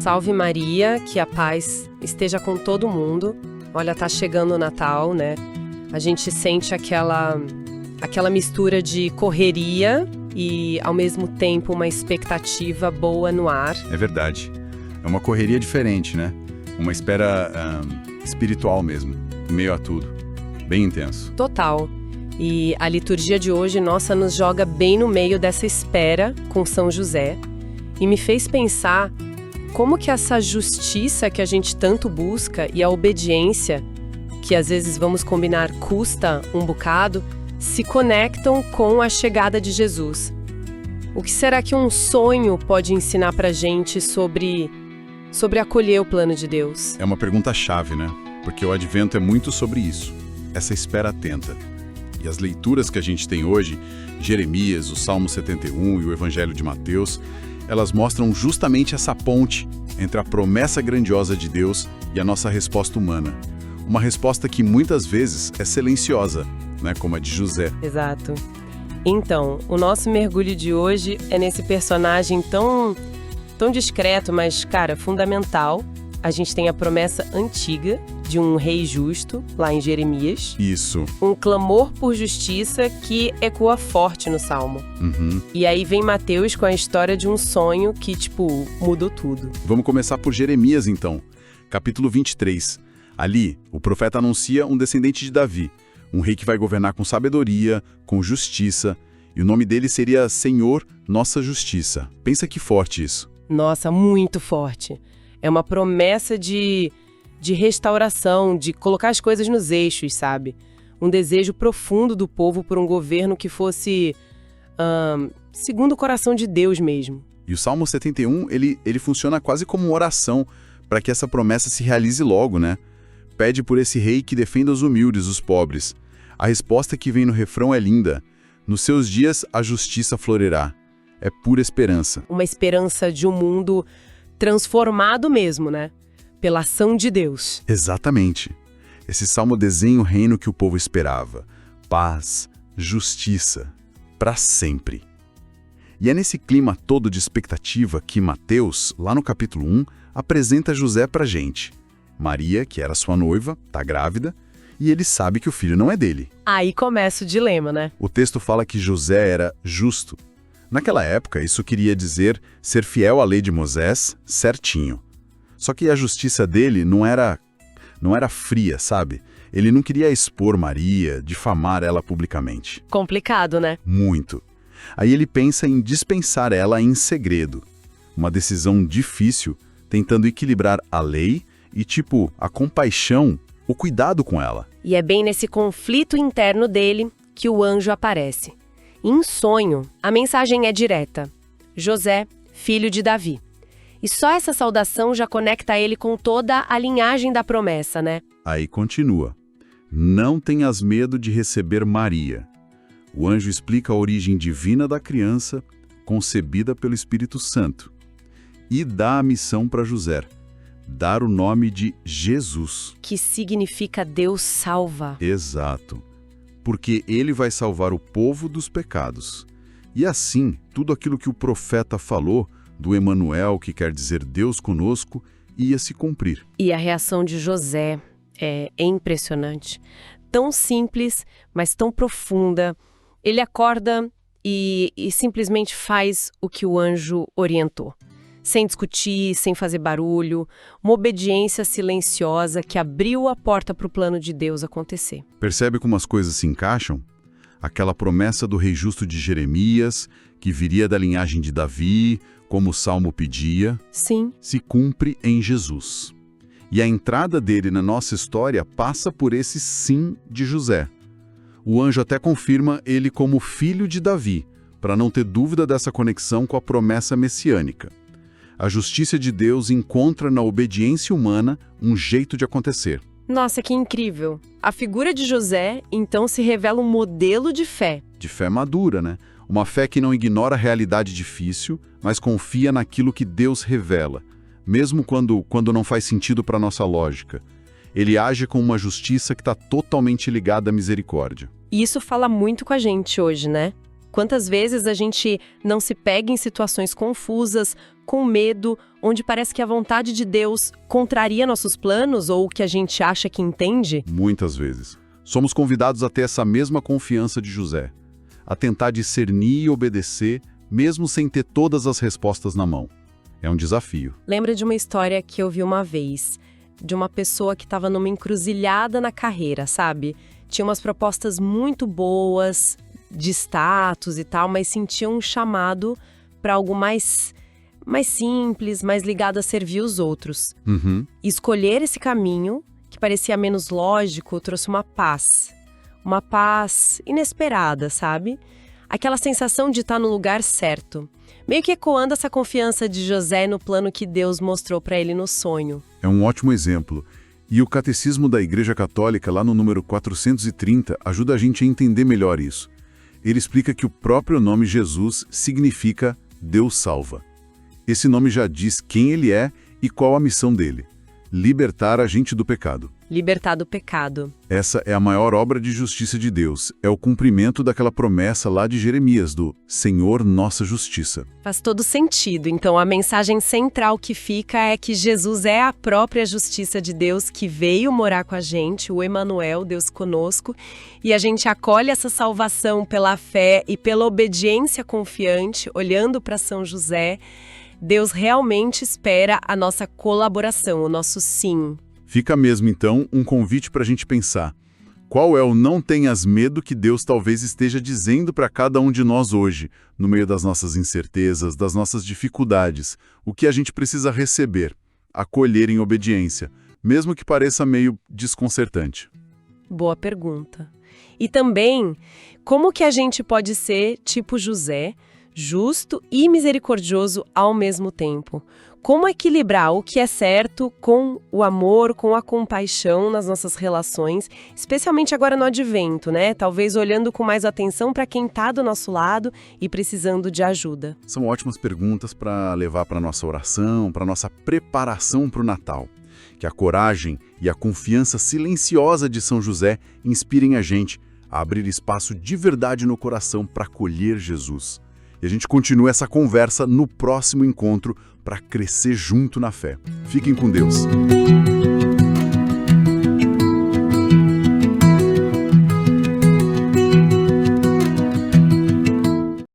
Salve Maria, que a paz esteja com todo mundo. Olha, tá chegando o Natal, né? A gente sente aquela mistura de correria e, ao mesmo tempo, uma expectativa boa no ar. É verdade. É uma correria diferente, né? Uma espera espiritual mesmo, em meio a tudo. Bem intenso. Total. E a liturgia de hoje, nossa, nos joga bem no meio dessa espera com São José e me fez pensar como que essa justiça que a gente tanto busca e a obediência, que às vezes vamos combinar custa um bocado, se conectam com a chegada de Jesus. O que será que um sonho pode ensinar pra gente sobre acolher o plano de Deus? É uma pergunta-chave, né? Porque o Advento é muito sobre isso, essa espera atenta. E as leituras que a gente tem hoje, Jeremias, o Salmo 71 e o Evangelho de Mateus, elas mostram justamente essa ponte entre a promessa grandiosa de Deus e a nossa resposta humana. Uma resposta que muitas vezes é silenciosa, né, como a de José. Exato. Então, o nosso mergulho de hoje é nesse personagem tão discreto, mas, cara, fundamental. A gente tem a promessa antiga de um rei justo, lá em Jeremias. Isso. Um clamor por justiça que ecoa forte no Salmo. E aí vem Mateus com a história de um sonho que, mudou tudo. Vamos começar por Jeremias, então. Capítulo 23. Ali, o profeta anuncia um descendente de Davi, um rei que vai governar com sabedoria, com justiça, e o nome dele seria Senhor, Nossa Justiça. Pensa que forte isso. Nossa, muito forte. É uma promessa de restauração, de colocar as coisas nos eixos, sabe? Um desejo profundo do povo por um governo que fosse segundo o coração de Deus mesmo. E o Salmo 71, ele funciona quase como uma oração para que essa promessa se realize logo, né? Pede por esse rei que defenda os humildes, os pobres. A resposta que vem no refrão é linda. Nos seus dias a justiça florirá. É pura esperança. Uma esperança de um mundo transformado mesmo, né? Pela ação de Deus. Exatamente. Esse salmo desenha o reino que o povo esperava. Paz, justiça, para sempre. E é nesse clima todo de expectativa que Mateus, lá no capítulo 1, apresenta José pra gente. Maria, que era sua noiva, tá grávida, e ele sabe que o filho não é dele. Aí começa o dilema, né? O texto fala que José era justo. Naquela época, isso queria dizer ser fiel à lei de Moisés, certinho. Só que a justiça dele não era fria, sabe? Ele não queria expor Maria, difamar ela publicamente. Complicado, né? Muito. Aí ele pensa em dispensar ela em segredo. Uma decisão difícil, tentando equilibrar a lei e, a compaixão, o cuidado com ela. E é bem nesse conflito interno dele que o anjo aparece. Em sonho, a mensagem é direta. José, filho de Davi. E só essa saudação já conecta ele com toda a linhagem da promessa, né? Aí continua. Não tenhas medo de receber Maria. O anjo explica a origem divina da criança, concebida pelo Espírito Santo. E dá a missão para José. Dar o nome de Jesus. Que significa Deus salva. Exato. Porque ele vai salvar o povo dos pecados. E assim, tudo aquilo que o profeta falou, do Emanuel, que quer dizer Deus conosco, ia se cumprir. E a reação de José é impressionante. Tão simples, mas tão profunda. Ele acorda e simplesmente faz o que o anjo orientou. Sem discutir, sem fazer barulho, uma obediência silenciosa que abriu a porta para o plano de Deus acontecer. Percebe como as coisas se encaixam? Aquela promessa do rei justo de Jeremias, que viria da linhagem de Davi, como o Salmo pedia, sim, se cumpre em Jesus. E a entrada dele na nossa história passa por esse sim de José. O anjo até confirma ele como filho de Davi, para não ter dúvida dessa conexão com a promessa messiânica. A justiça de Deus encontra na obediência humana um jeito de acontecer. Nossa, que incrível! A figura de José, então, se revela um modelo de fé. De fé madura, né? Uma fé que não ignora a realidade difícil, mas confia naquilo que Deus revela, mesmo quando não faz sentido para a nossa lógica. Ele age com uma justiça que está totalmente ligada à misericórdia. E isso fala muito com a gente hoje, né? Quantas vezes a gente não se pega em situações confusas, com medo, onde parece que a vontade de Deus contraria nossos planos ou o que a gente acha que entende? Muitas vezes. Somos convidados a ter essa mesma confiança de José, a tentar discernir e obedecer, mesmo sem ter todas as respostas na mão. É um desafio. Lembra de uma história que eu vi uma vez, de uma pessoa que estava numa encruzilhada na carreira, sabe? Tinha umas propostas muito boas, de status e tal, mas sentia um chamado para algo mais simples, mais ligado a servir os outros. Uhum. Escolher esse caminho, que parecia menos lógico, trouxe uma paz inesperada, sabe? Aquela sensação de estar no lugar certo, meio que ecoando essa confiança de José no plano que Deus mostrou para ele no sonho. É um ótimo exemplo. E o Catecismo da Igreja Católica, lá no número 430, ajuda a gente a entender melhor isso. Ele explica que o próprio nome Jesus significa Deus salva. Esse nome já diz quem ele é e qual a missão dele: libertar a gente do pecado. Libertar do pecado. Essa é a maior obra de justiça de Deus. É o cumprimento daquela promessa lá de Jeremias, do Senhor Nossa Justiça. Faz todo sentido. Então, a mensagem central que fica é que Jesus é a própria justiça de Deus que veio morar com a gente, o Emanuel, Deus conosco, e a gente acolhe essa salvação pela fé e pela obediência confiante, olhando para São José. Deus realmente espera a nossa colaboração, o nosso sim. Fica mesmo, então, um convite para a gente pensar. Qual é o não tenhas medo que Deus talvez esteja dizendo para cada um de nós hoje, no meio das nossas incertezas, das nossas dificuldades? O que a gente precisa receber, acolher em obediência, mesmo que pareça meio desconcertante? Boa pergunta. E também, como que a gente pode ser tipo José, justo e misericordioso ao mesmo tempo? Como equilibrar o que é certo com o amor, com a compaixão nas nossas relações, especialmente agora no advento, né? Talvez olhando com mais atenção para quem está do nosso lado e precisando de ajuda. São ótimas perguntas para levar para a nossa oração, para a nossa preparação para o Natal. Que a coragem e a confiança silenciosa de São José inspirem a gente a abrir espaço de verdade no coração para acolher Jesus. E a gente continua essa conversa no próximo encontro para crescer junto na fé. Fiquem com Deus.